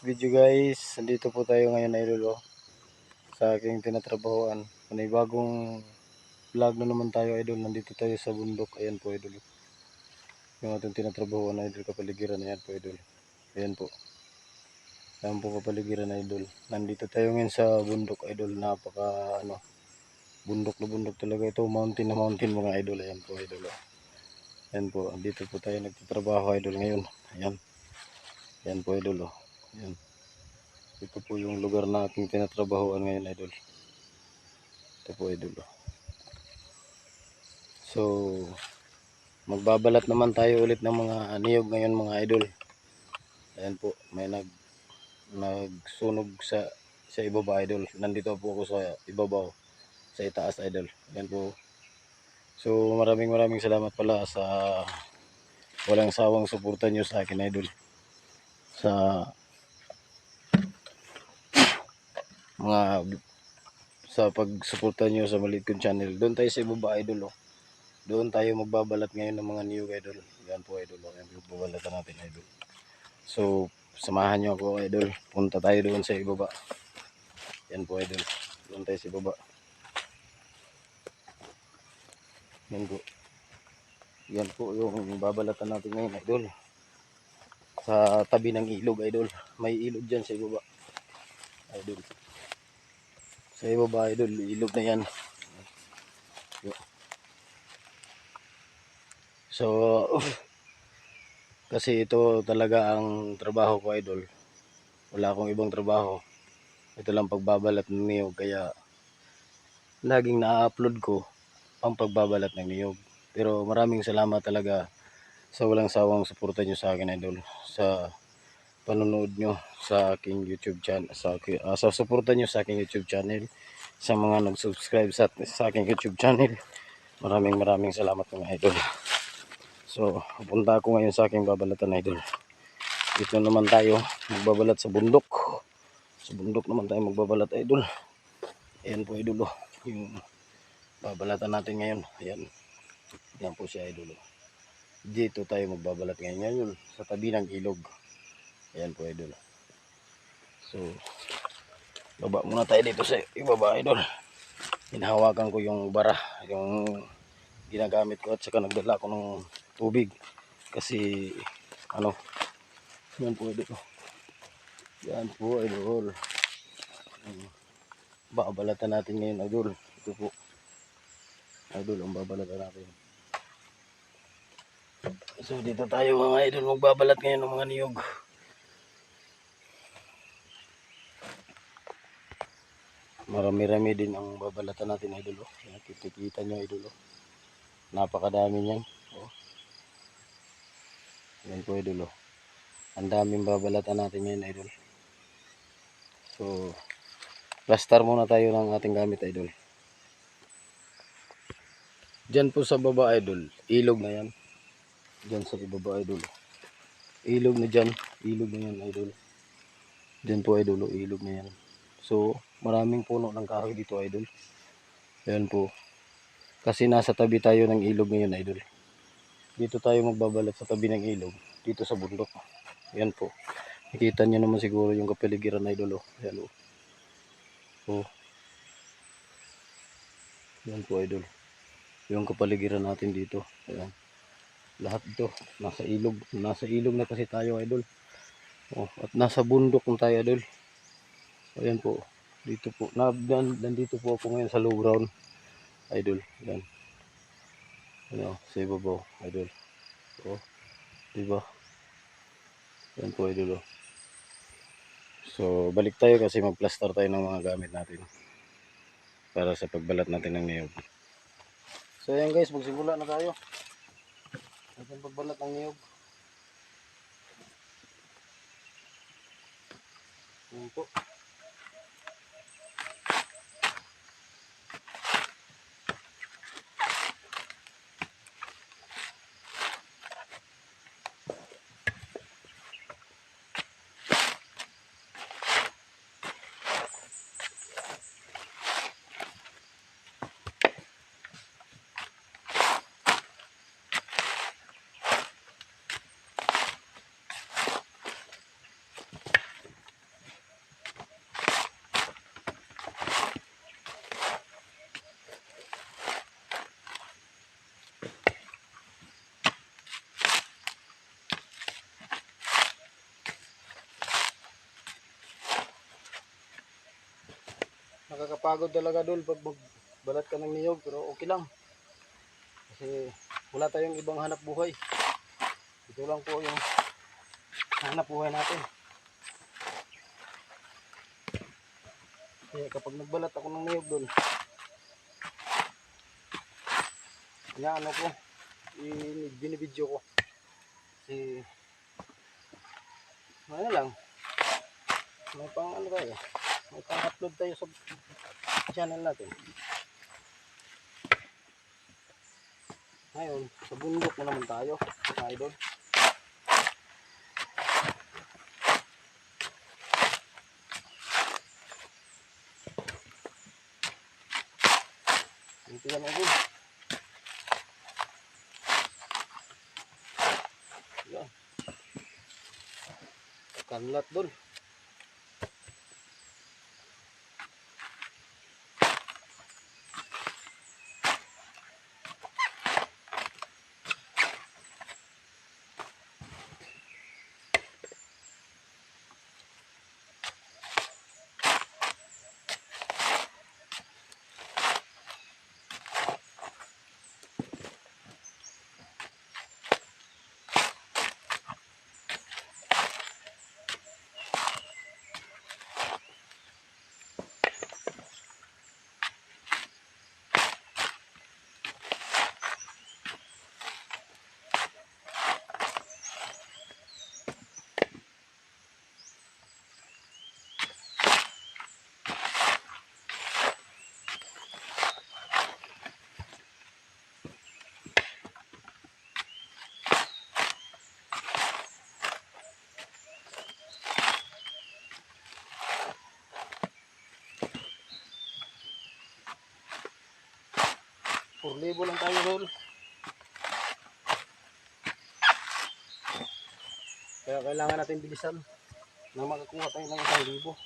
video guys, nandito po tayo ngayon idol sa aking tinatrabahoan. May bagong vlog na naman tayo idol. Nandito tayo sa bundok. Ayan po idol. Yung ating tinatrabahoan idol, kapaligiran na yan po idol. Ayan po. Ayan po kapaligiran idol. Nandito tayo ngayon sa bundok idol. Napaka bundok na bundok talaga ito. Mountain na mountain mga idol. Ayan po idol. Ayan po. Dito po tayo nagtatrabaho idol ngayon. Ayan. Ayan po idol. Ayan. Ito po yung lugar na aking tinatrabahoan ngayon idol. Ito po idol. So magbabalat naman tayo ulit ng mga niyog ngayon mga idol. Ayan po, may nagsunog sa ibaba idol. Nandito po ako sa ibabaw, sa itaas idol. Ayan po. So maraming salamat pala sa walang sawang suporta nyo sa akin idol. Sa pagsuporta nyo sa maliit kong channel. Doon tayo sa ibaba idol. Doon tayo magbabalat ngayon ng mga niyog idol. Yan po idol. Yan po babalatan natin idol. So samahan nyo ako idol. Punta tayo doon sa ibaba. Yan po idol. Doon tayo sa ibaba. Yan po. Yan po yung babalatan natin ngayon idol. Sa tabi ng ilog idol. May ilog dyan sa ibaba. Idol. Sa ibaba idol. Ilog na yan. So kasi ito talaga ang trabaho ko idol. Wala akong ibang trabaho. Ito lang pagbabalat ng niyog. Kaya laging na-upload ko ang pagbabalat ng niyog. Pero maraming salamat talaga sa walang sawang suporta nyo sa akin idol. Sa panonood nyo sa aking YouTube channel. Sa suporta nyo sa aking YouTube channel. Sa mga nag-subscribe sa aking YouTube channel. Maraming salamat mga idol. So pupunta ako ngayon sa aking babalatan idol. Dito naman tayo magbabalat sa bundok. Sa bundok naman tayo magbabalat idol. Ayan po idol. Yung babalatan natin ngayon. Ayan. Ayan po siya idol. Dito tayo magbabalat ngayon sa tabi ng ilog. Ayan po idol. So baba muna tayo dito sa ibaba idol. Hinahawakan ko yung bara. Yung ginagamit ko at saka nagdala ko ng tubig. Kasi yan po idol. Yan po idol. Babalatan natin ngayon idol. Ito po idol ang babalatan natin. So dito tayo mga idol magbabalat ngayon ng mga niyog. Marami din ang babalatan natin idol. Kita nyo idol. Napakadami niyan. Yan po idol. Ang daming babalatan natin ngayon idol. So plaster muna tayo ng ating gamit idol. Diyan po sa baba idol, ilog na yan. Diyan sa ibaba idol. Ilog na dyan, ilog na yan idol. Diyan po idol, ilog na yan. So maraming puno ng kahoy dito idol. Ayan po. Kasi nasa tabi tayo ng ilog ngayon idol. Dito tayo magbabalat sa tabi ng ilog. Dito sa bundok. Ayan po. Nakita nyo naman siguro yung kapaligiran idol. Ayan o. Oh. Ayan po idol. Yung kapaligiran natin dito. Ayan. Lahat ito nasa ilog. Nasa ilog na kasi tayo idol. Oh, at nasa bundok ng tayo idol. Ayan po. Dito po. Nandito po ako ngayon sa low ground idol. Ayan. Ayan sa ibabaw idol. Oh. Diba? Ayan po idol. So balik tayo kasi mag-plaster tayo ng mga gamit natin. Para sa pagbalat natin ng niyog. So ayan guys, magsimula na tayo. Ating pagbalat ng niyog. Ayan po. Nakakapagod talaga dol pag magbalat ka ng niyog, pero okay lang. Kasi wala tayong ibang hanap buhay. Ito lang po yung hanap buhay natin. Kaya kapag nagbalat ako ng niyog dol, ano ko, binibidyo ko. Kasi ano lang, may pang ano tayo, may pang upload tayo sa channel natin. Ngayon, sa bundok na naman tayo, mga idol. Ito yan idol. Yan. Kanlat dol. Libo lang tayo dol. Kaya kailangan natin bilisan na makakuha tayo ng 1,000.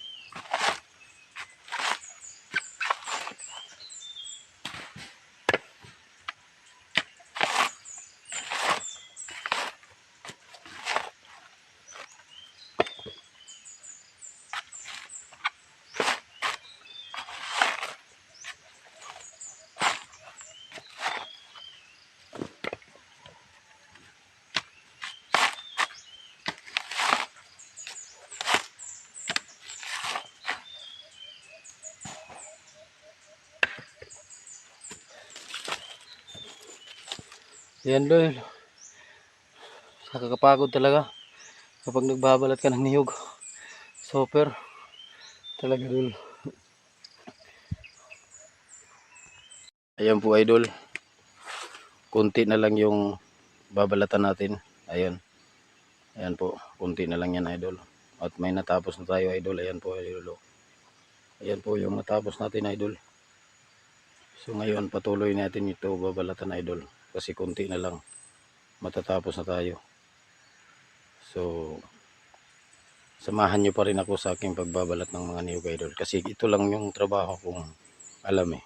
Yan dol. Nakakapagod talaga kapag nagbabalat ka ng niyog. Super talaga dol. Ayan po idol. Kunti na lang yung babalatan natin. Ayan. Ayan po. Kunti na lang yan idol. At may natapos na tayo idol. Ayan po idol. Ayan po yung natapos natin idol. So ngayon patuloy natin ito babalatan idol. Kasi kunti na lang. Matatapos na tayo. So samahan nyo pa rin ako sa aking pagbabalat ng mga niyog idol. Kasi ito lang yung trabaho kong alam eh.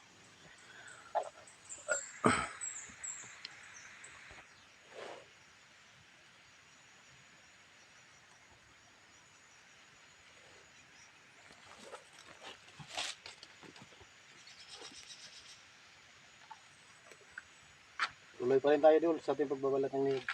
Tuloy pa rin tayo dul sa ating pagbabalat ng niyog.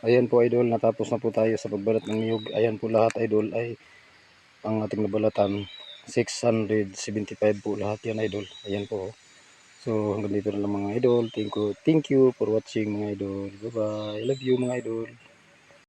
Ayan po idol, natapos na po tayo sa pagbalat ng niyog. Ayan po lahat idol ay ang ating nabalatan. 675 po lahat yan idol. Ayan po. So hanggang dito na lang mga idol. Thank you for watching mga idol. Bye bye. I love you mga idol.